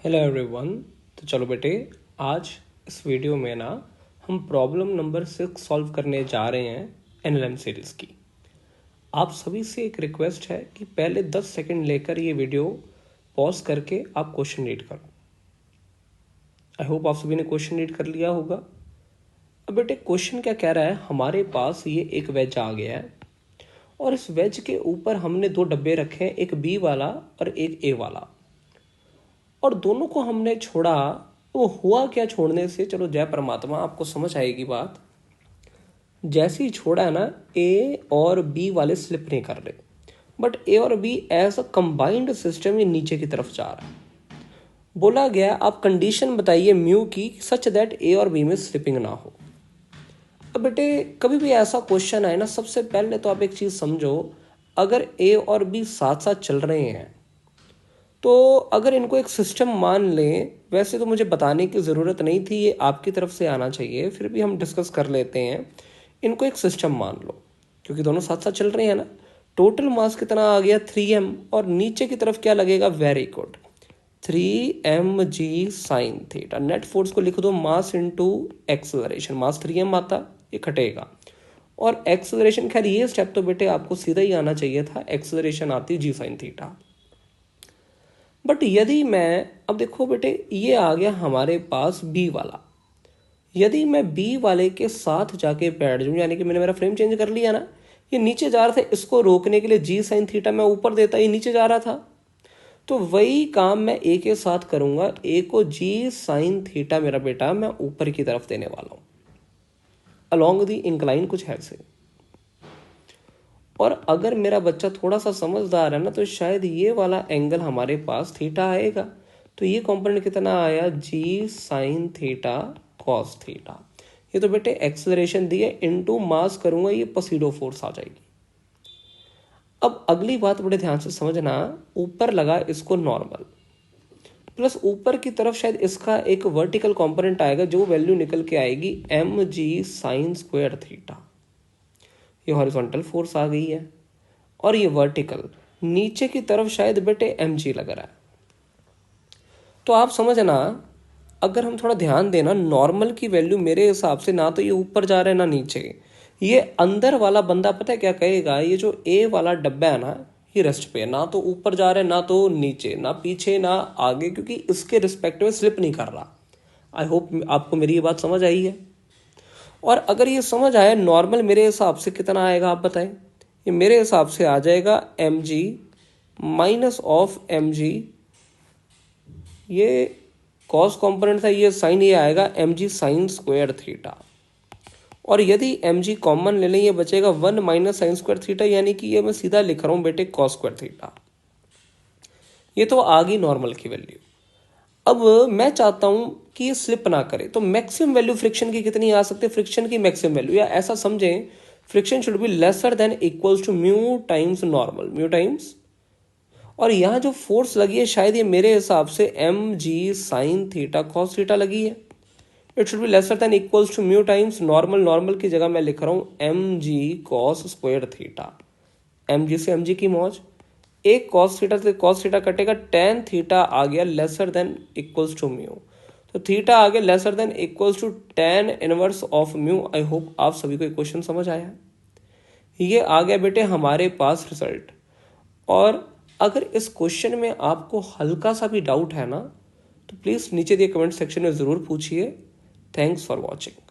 Hello everyone. तो चलो बेटे, आज इस वीडियो में ना हम प्रॉब्लम नंबर 6 सॉल्व करने जा रहे हैं एनएलएम सीरीज़ की। आप सभी से एक रिक्वेस्ट है कि पहले 10 सेकंड लेकर ये वीडियो पॉज करके आप क्वेश्चन रीड करो। आई होप आप सभी ने क्वेश्चन रीड कर लिया होगा। अब बेटे क्वेश्चन क्या कह रहा है, हमारे पास ये एक वेज आ गया है और इस वेज के ऊपर हमने दो डब्बे रखे हैं, एक बी वाला और एक ए वाला, और दोनों को हमने छोड़ा। वो हुआ क्या छोड़ने से, चलो जय परमात्मा, आपको समझ आएगी बात। जैसे ही छोड़ा है ना, ए और बी वाले स्लिप नहीं कर रहे, बट ए और B as a combined system ये नीचे की तरफ जा रहा है। बोला गया आप कंडीशन बताइए म्यू की सच दैट ए और बी में स्लिपिंग ना हो। अब बेटे कभी भी ऐसा क्वेश्चन आए ना, सबसे पहले तो आप एक चीज समझो, अगर ए और बी साथ साथ चल रहे हैं तो अगर इनको एक सिस्टम मान लें, वैसे तो मुझे बताने की ज़रूरत नहीं थी, ये आपकी तरफ से आना चाहिए, फिर भी हम डिस्कस कर लेते हैं। इनको एक सिस्टम मान लो क्योंकि दोनों साथ साथ चल रहे हैं ना। टोटल मास कितना आ गया 3m, और नीचे की तरफ क्या लगेगा, very good, 3mg sine theta. Net force को लिख दो मास इंटू एक्सेलरेशन, मास 3m आता, ये कटेगा, और एक्सेलरेशन, खैर ये स्टेप तो बेटे आपको सीधा ही आना चाहिए था, एक्सेलरेशन आती जी साइन थीटा। बट यदि मैं, अब देखो बेटे ये आ गया हमारे पास बी वाला, यदि मैं बी वाले के साथ जाके बैठ जाऊं, यानी कि मैंने मेरा फ्रेम चेंज कर लिया ना, ये नीचे जा रहा था, इसको रोकने के लिए जी साइन थीटा मैं ऊपर देता, ये नीचे जा रहा था, तो वही काम मैं ए के साथ करूंगा। ए को जी साइन थीटा मेरा बेटा मैं ऊपर की तरफ देने वाला हूं, अलॉन्ग दी इंक्लाइन, कुछ ऐसे। और अगर मेरा बच्चा थोड़ा सा समझदार है ना, तो शायद ये वाला एंगल हमारे पास थीटा आएगा। तो ये कंपोनेंट कितना आया, जी साइन थीटा कॉस थीटा। ये तो बेटे एक्सेलरेशन दी है, इनटू मास करूंगा, ये पसीडो फोर्स आ जाएगी। अब अगली बात बड़े ध्यान से समझना, ऊपर लगा इसको नॉर्मल, प्लस ऊपर की तरफ शायद इसका एक वर्टिकल कंपोनेंट आएगा, जो वैल्यू निकल के आएगी m g sine square theta. ये हॉरिजॉन्टल फोर्स आ गई है, और ये वर्टिकल नीचे की तरफ शायद बेटे mg लग रहा है। तो आप समझना, अगर हम थोड़ा ध्यान देना, नॉर्मल की वैल्यू मेरे हिसाब से ना तो ये ऊपर जा रहा है ना नीचे, ये अंदर वाला बंदा पता है क्या कहेगा, ये जो ए वाला डब्बा है ना, ये रेस्ट पे है, ना तो ऊपर जा रहा है ना तो नीचे, ना पीछे ना आगे, क्योंकि इसके रिस्पेक्ट में स्लिप नहीं कर रहा। आई होप आपको मेरी ये बात समझ आई है। और अगर ये समझ आया, नॉर्मल मेरे हिसाब से कितना आएगा आप बताएं, ये मेरे हिसाब से आ जाएगा mg माइनस ऑफ mg, ये कॉस कंपोनेंट था, ये साइन, ये आएगा mg साइन स्क्वायर थीटा। और यदि mg कॉमन ले लें, ये बचेगा 1 माइनस साइन स्क्वायर थीटा, यानी कि ये मैं सीधा लिख रहा हूं बेटे कॉस स्क्वायर थीटा। ये तो आ गई नॉर्मल की वैल्यू। अब मैं चाहता हूं कि ये स्लिप ना करे, तो मैक्सिमम वैल्यू फ्रिक्शन की कितनी आ सकती है, फ्रिक्शन की मैक्सिमम वैल्यू, या ऐसा समझें friction should be lesser than equals to mu times normal, mu times, और यहां जो फोर्स लगी है शायद ये मेरे हिसाब से m g sine theta cos theta लगी है। It should be lesser than equals to mu times normal, normal की जगह मैं लिख रहा हूं m g cos square theta. M g से एम जी की मौज, एक कॉस थीटा से कॉस थीटा कटेगा, टेन थीटा आ गया lesser than equals to mu, तो थीटा आ गया lesser than equals to tan inverse of mu. I hope आप सभी को क्वेश्चन समझ आया। ये आ गया बेटे हमारे पास रिजल्ट। और अगर इस क्वेश्चन में आपको हल्का सा भी डाउट है ना, तो प्लीज नीचे दिए कमेंट सेक्शन में जरूर पूछिए। Thanks for watching.